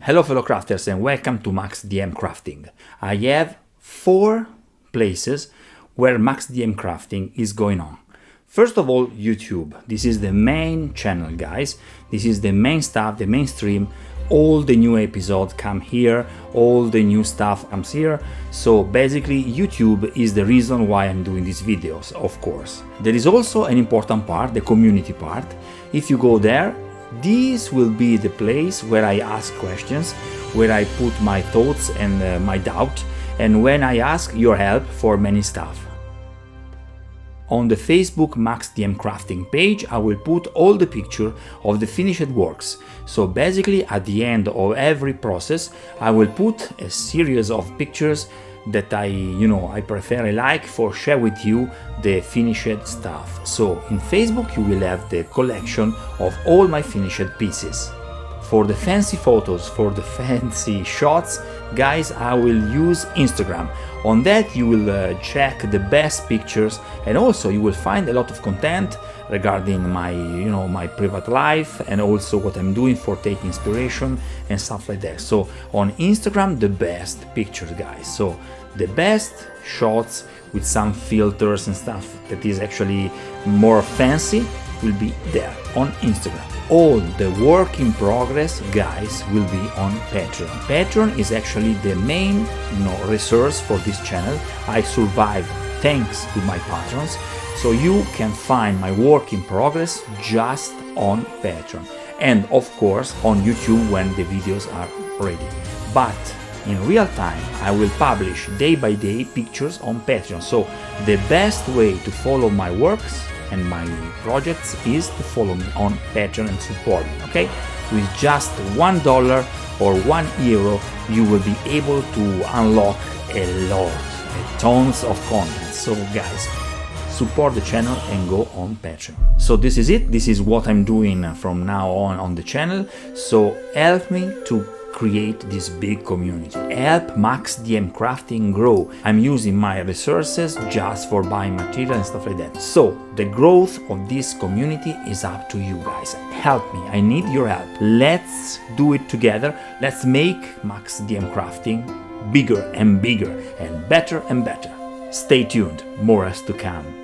Hello fellow crafters and welcome to Max DM Crafting. I have 4 places where Max DM Crafting is going on. First of all, YouTube. This is the main channel, guys. This is the main stuff, the mainstream. All the new episodes come here, all the new stuff comes here. So basically YouTube is the reason why I'm doing these videos, of course. There is also an important part, the community part. If you go there, this will be the place where I ask questions, where I put my thoughts and my doubt, and when I ask your help for many stuff. On the Facebook Max DM Crafting page, I will put all the pictures of the finished works. So basically, at the end of every process, I will put a series of pictures that I prefer, I like for share with you the finished stuff. So in Facebook, you will have the collection of all my finished pieces. For the fancy photos, for the fancy shots, guys, I will use Instagram. On that you will check the best pictures, and also you will find a lot of content regarding my private life and also what I'm doing for taking inspiration and stuff like that. So on Instagram, the best pictures, guys. So the best shots with some filters and stuff that is actually more fancy will be there on Instagram. All the work in progress, guys, will be on Patreon. Patreon is actually the main resource for this channel. I survive thanks to my patrons, so you can find my work in progress just on Patreon, and of course on YouTube when the videos are ready. But in real time, I will publish day by day pictures on Patreon. So the best way to follow my works and my projects is to follow me on Patreon and support me, okay? With just $1 or €1, you will be able to unlock tons of content. So guys, support the channel and go on Patreon. So this is it. This is what I'm doing from now on the channel. So help me to create this big community. Help Max DM Crafting grow. I'm using my resources just for buying material and stuff like that. So the growth of this community is up to you guys. Help me. I need your help. Let's do it together. Let's make Max DM Crafting bigger and bigger and better and better. Stay tuned. More is to come.